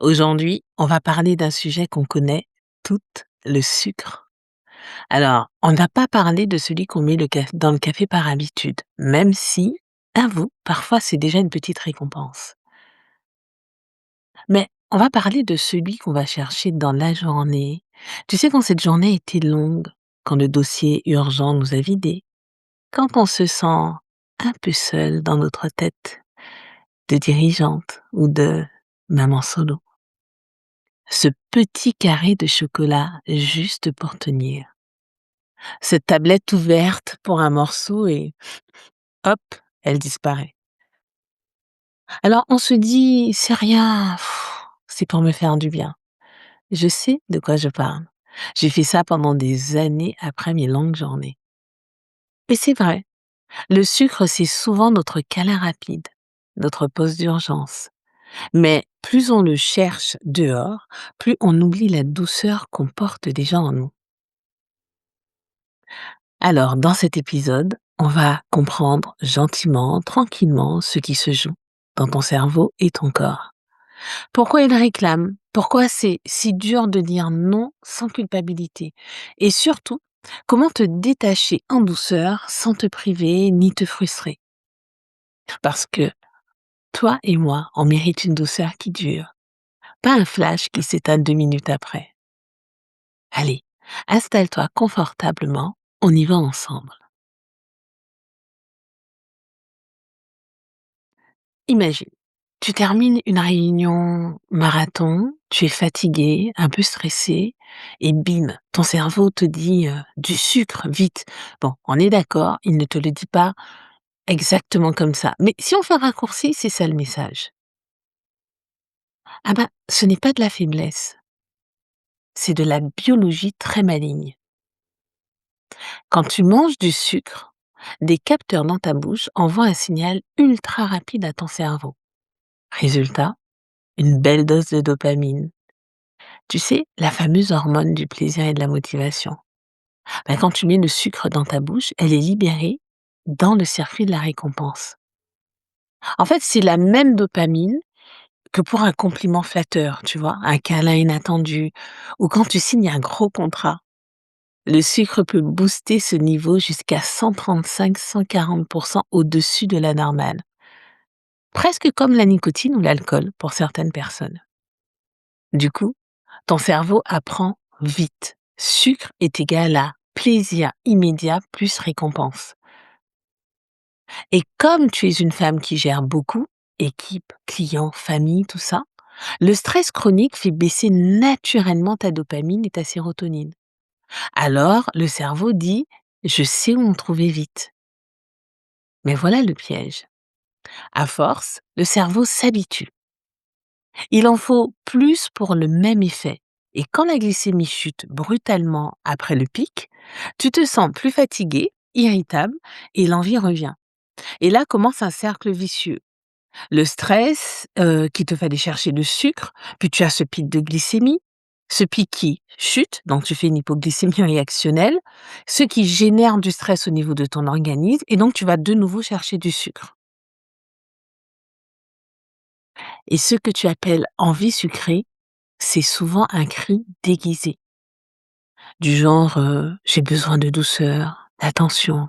Aujourd'hui, on va parler d'un sujet qu'on connaît toutes, le sucre. Alors, on n'a pas parlé de celui qu'on met dans le café par habitude, même si, avoue, parfois c'est déjà une petite récompense. Mais on va parler de celui qu'on va chercher dans la journée. Tu sais, quand cette journée était longue, quand le dossier urgent nous a vidés, quand on se sent un peu seul dans notre tête de dirigeante ou de maman solo. Ce petit carré de chocolat juste pour tenir. Cette tablette ouverte pour un morceau et hop, elle disparaît. Alors on se dit: «C'est rien, c'est pour me faire du bien». Je sais de quoi je parle. J'ai fait ça pendant des années après mes longues journées. Et c'est vrai, le sucre, c'est souvent notre câlin rapide, notre pause d'urgence. Mais plus on le cherche dehors, plus on oublie la douceur qu'on porte déjà en nous. Alors, dans cet épisode, on va comprendre gentiment, tranquillement, ce qui se joue dans ton cerveau et ton corps. Pourquoi il réclame? Pourquoi c'est si dur de dire non sans culpabilité? Et surtout, comment te détacher en douceur sans te priver ni te frustrer? Parce que toi et moi, on mérite une douceur qui dure, pas un flash qui s'éteint 2 minutes après. Allez, installe-toi confortablement, on y va ensemble. Imagine, tu termines une réunion marathon, tu es fatigué, un peu stressé, et bim, ton cerveau te dit du sucre, vite. Bon, on est d'accord, il ne te le dit pas exactement comme ça. Mais si on fait un raccourci, c'est ça le message. Ah ben, ce n'est pas de la faiblesse, c'est de la biologie très maligne. Quand tu manges du sucre, des capteurs dans ta bouche envoient un signal ultra rapide à ton cerveau. Résultat, une belle dose de dopamine. Tu sais, la fameuse hormone du plaisir et de la motivation. Bah, quand tu mets le sucre dans ta bouche, elle est libérée dans le circuit de la récompense. En fait, c'est la même dopamine que pour un compliment flatteur, tu vois, un câlin inattendu, ou quand tu signes un gros contrat. Le sucre peut booster ce niveau jusqu'à 135-140% au-dessus de la normale. Presque comme la nicotine ou l'alcool pour certaines personnes. Du coup, ton cerveau apprend vite. Sucre est égal à plaisir immédiat plus récompense. Et comme tu es une femme qui gère beaucoup, équipe, clients, famille, tout ça, le stress chronique fait baisser naturellement ta dopamine et ta sérotonine. Alors, le cerveau dit: «Je sais où me trouver vite». Mais voilà le piège. À force, le cerveau s'habitue. Il en faut plus pour le même effet. Et quand la glycémie chute brutalement après le pic, tu te sens plus fatigué, irritable et l'envie revient. Et là commence un cercle vicieux. Le stress qui te fait aller chercher le sucre, puis tu as ce pic de glycémie, ce pic qui chute, donc tu fais une hypoglycémie réactionnelle, ce qui génère du stress au niveau de ton organisme et donc tu vas de nouveau chercher du sucre. Et ce que tu appelles envie sucrée, c'est souvent un cri déguisé, du genre j'ai besoin de douceur, d'attention,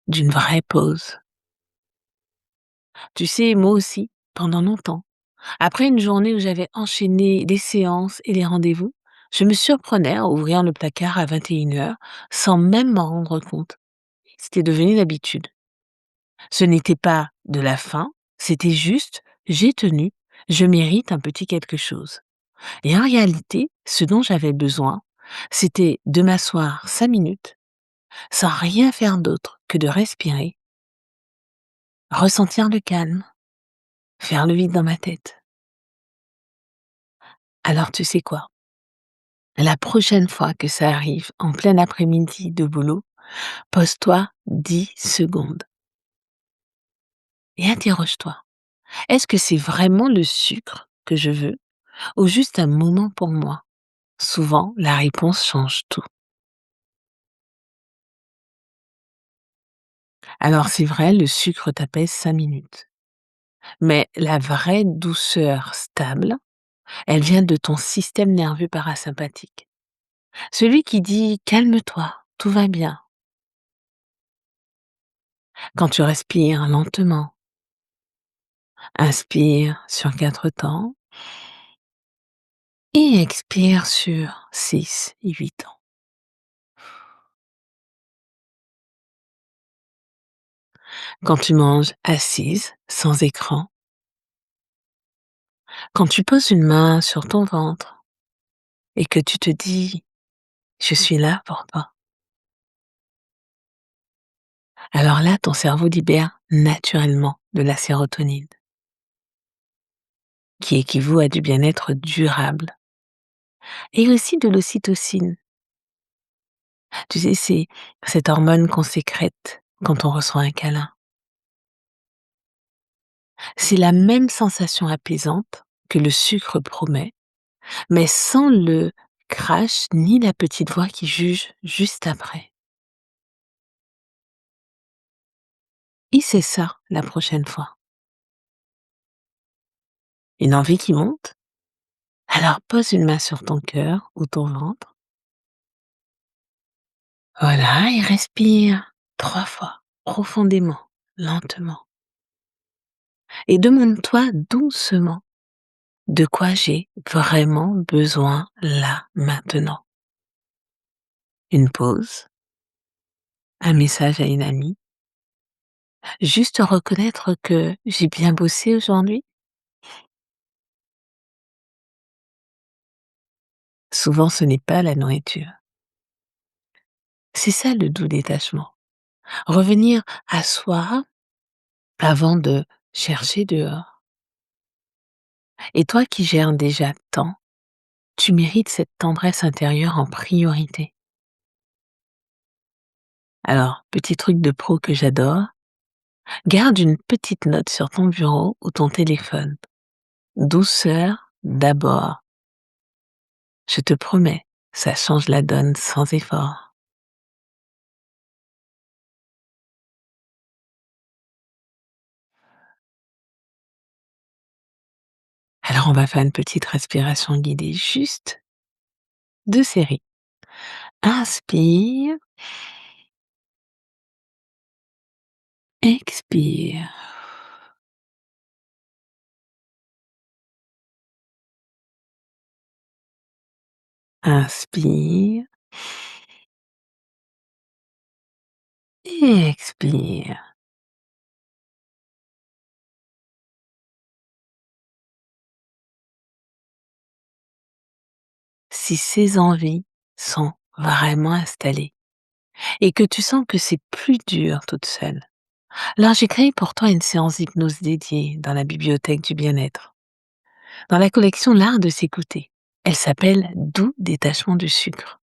d'une vraie pause. Tu sais, moi aussi, pendant longtemps, après une journée où j'avais enchaîné les séances et les rendez-vous, je me surprenais à ouvrir le placard à 21h sans même m'en rendre compte. C'était devenu l'habitude. Ce n'était pas de la faim, c'était juste j'ai tenu, je mérite un petit quelque chose. Et en réalité, ce dont j'avais besoin, c'était de m'asseoir 5 minutes, sans rien faire d'autre que de respirer, ressentir le calme, faire le vide dans ma tête. Alors tu sais quoi? La prochaine fois que ça arrive, en plein après-midi de boulot, pose-toi 10 secondes et interroge-toi. Est-ce que c'est vraiment le sucre que je veux ou juste un moment pour moi? Souvent, la réponse change tout. Alors c'est vrai, le sucre t'apaise 5 minutes. Mais la vraie douceur stable, Elle vient de ton système nerveux parasympathique. Celui qui dit: «Calme-toi, tout va bien». Quand tu respires lentement, inspire sur 4 temps et expire sur 6 et 8 temps. Quand tu manges assise, sans écran, quand tu poses une main sur ton ventre et que tu te dis: «Je suis là pour toi», alors là, ton cerveau libère naturellement de la sérotonine, qui équivaut à du bien-être durable, et aussi de l'ocytocine. Tu sais, c'est cette hormone qu'on sécrète quand on reçoit un câlin. C'est la même sensation apaisante que le sucre promet, mais sans le crash ni la petite voix qui juge juste après. Et c'est ça la prochaine fois. Une envie qui monte? Alors pose une main sur ton cœur ou ton ventre. Voilà, et respire 3 fois, profondément, lentement. Et demande-toi doucement: de quoi j'ai vraiment besoin là, maintenant? Une pause, un message à une amie, juste reconnaître que j'ai bien bossé aujourd'hui. Souvent, ce n'est pas la nourriture. C'est ça le doux détachement. Revenir à soi avant de chercher dehors. Et toi qui gères déjà tant, tu mérites cette tendresse intérieure en priorité. Alors, petit truc de pro que j'adore, garde une petite note sur ton bureau ou ton téléphone. Douceur d'abord. Je te promets, ça change la donne sans effort. Alors on va faire une petite respiration guidée, juste 2 séries. Inspire, expire. Inspire et expire. Si ces envies sont vraiment installées et que tu sens que c'est plus dur toute seule, alors j'ai créé pour toi une séance d'hypnose dédiée dans la bibliothèque du bien-être, dans la collection L'art de s'écouter. Elle s'appelle Doux détachement du sucre.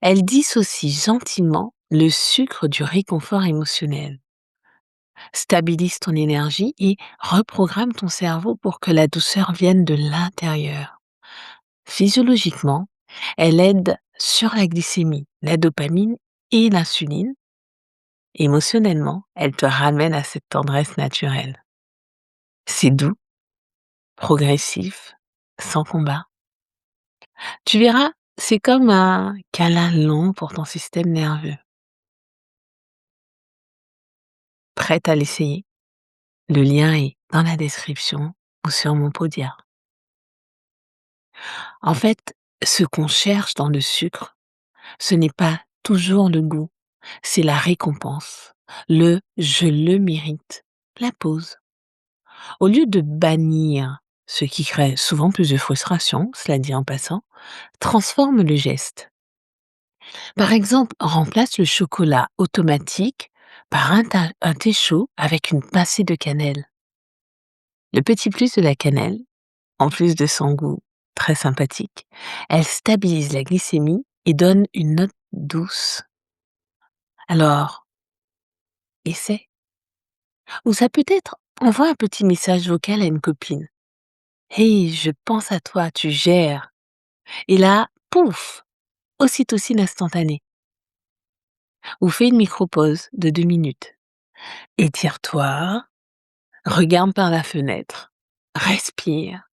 Elle dissocie gentiment le sucre du réconfort émotionnel, stabilise ton énergie et reprogramme ton cerveau pour que la douceur vienne de l'intérieur. Physiologiquement, elle aide sur la glycémie, la dopamine et l'insuline. Émotionnellement, elle te ramène à cette tendresse naturelle. C'est doux, progressif, sans combat. Tu verras, c'est comme un câlin long pour ton système nerveux. Prête à l'essayer? Le lien est dans la description ou sur mon Podia. En fait, ce qu'on cherche dans le sucre, ce n'est pas toujours le goût, c'est la récompense, le «je le mérite», la pause. Au lieu de bannir, ce qui crée souvent plus de frustration, cela dit en passant, transforme le geste. Par exemple, remplace le chocolat automatique par un thé chaud avec une pincée de cannelle. Le petit plus de la cannelle, en plus de son goût très sympathique, elle stabilise la glycémie et donne une note douce. Alors, essaie. Ou ça peut être, envoie un petit message vocal à une copine. «Hey, je pense à toi, tu gères». Et là, pouf, ocytocine instantanée. Ou fais une micro-pause de 2 minutes. Étire-toi, regarde par la fenêtre, respire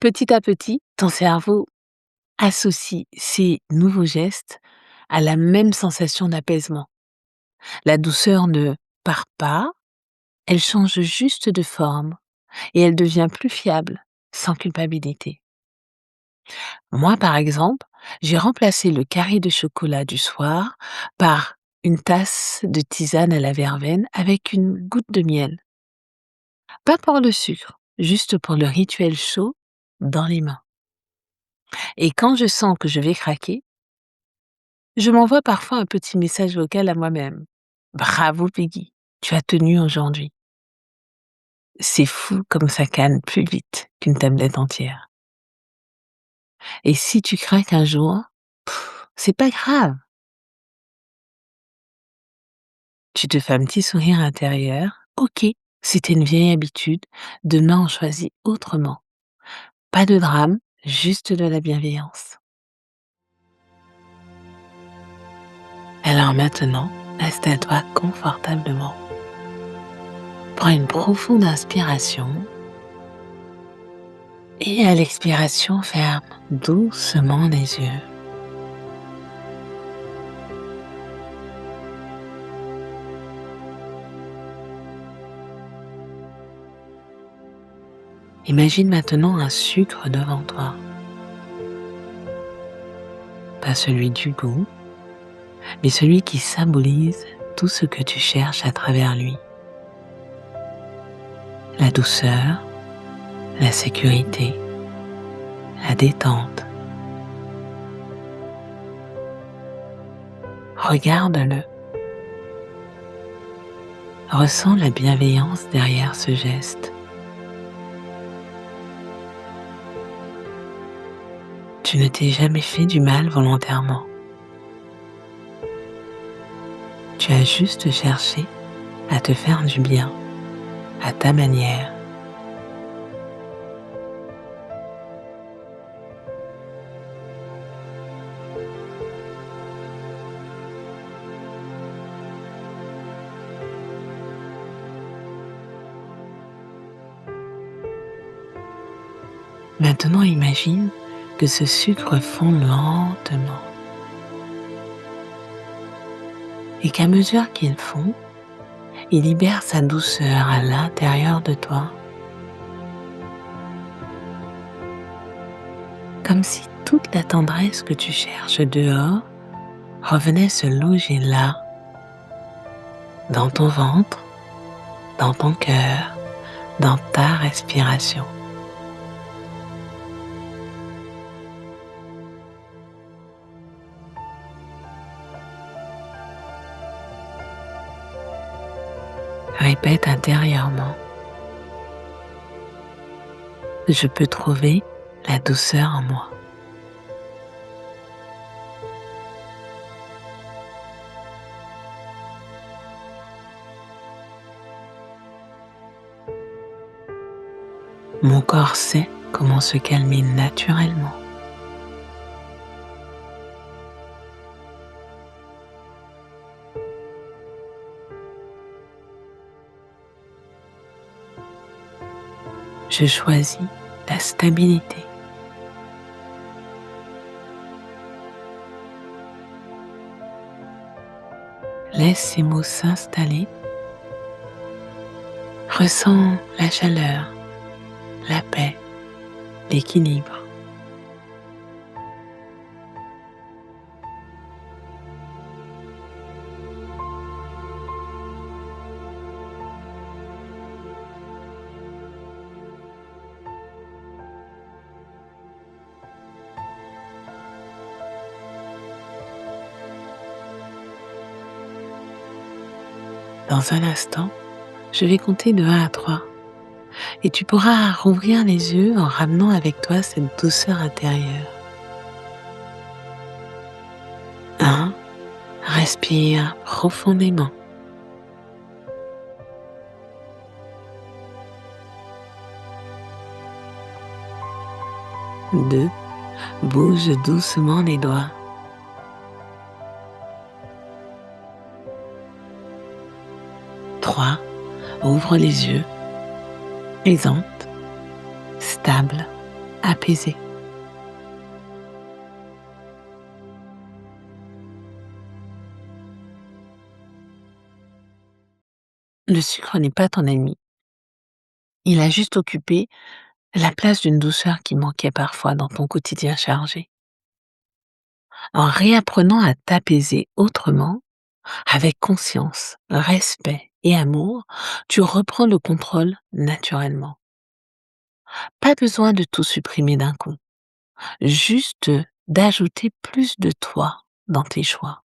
Petit à petit, ton cerveau associe ces nouveaux gestes à la même sensation d'apaisement. La douceur ne part pas, elle change juste de forme et elle devient plus fiable, sans culpabilité. Moi, par exemple, j'ai remplacé le carré de chocolat du soir par une tasse de tisane à la verveine avec une goutte de miel. Pas pour le sucre, juste pour le rituel chaud dans les mains. Et quand je sens que je vais craquer, je m'envoie parfois un petit message vocal à moi-même. Bravo Peggy, tu as tenu aujourd'hui. C'est fou comme ça calme plus vite qu'une tablette entière. Et si tu craques un jour, c'est pas grave. Tu te fais un petit sourire intérieur. Ok, c'était une vieille habitude. Demain, on choisit autrement. Pas de drame, juste de la bienveillance. Alors maintenant, installe-toi confortablement. Prends une profonde inspiration et à l'expiration, ferme doucement les yeux. Imagine maintenant un sucre devant toi. Pas celui du goût, mais celui qui symbolise tout ce que tu cherches à travers lui. La douceur, la sécurité, la détente. Regarde-le. Ressens la bienveillance derrière ce geste. Tu ne t'es jamais fait du mal volontairement. Tu as juste cherché à te faire du bien, à ta manière. Maintenant, imagine que ce sucre fond lentement et qu'à mesure qu'il fond, il libère sa douceur à l'intérieur de toi, comme si toute la tendresse que tu cherches dehors revenait se loger là, dans ton ventre, dans ton cœur, dans ta respiration. Répète intérieurement. Je peux trouver la douceur en moi. Mon corps sait comment se calmer naturellement. Je choisis la stabilité. Laisse ces mots s'installer. Ressens la chaleur, la paix, l'équilibre. Dans un instant, je vais compter de 1 à 3 et tu pourras rouvrir les yeux en ramenant avec toi cette douceur intérieure. 1. Respire profondément. 2. Bouge doucement les doigts. 3. Ouvre les yeux, présente, stable, apaisé. Le sucre n'est pas ton ennemi. Il a juste occupé la place d'une douceur qui manquait parfois dans ton quotidien chargé. En réapprenant à t'apaiser autrement, avec conscience, respect et amour, tu reprends le contrôle naturellement. Pas besoin de tout supprimer d'un coup, juste d'ajouter plus de toi dans tes choix.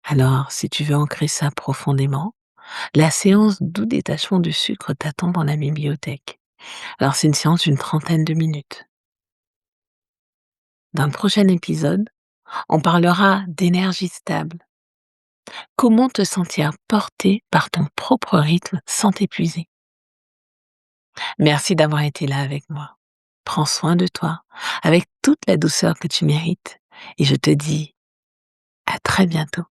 Alors, si tu veux ancrer ça profondément, la séance doux détachement du sucre t'attend dans la bibliothèque. Alors, c'est une séance d'une trentaine de minutes. Dans le prochain épisode, on parlera d'énergie stable. Comment te sentir porté par ton propre rythme sans t'épuiser. Merci d'avoir été là avec moi. Prends soin de toi avec toute la douceur que tu mérites et je te dis à très bientôt.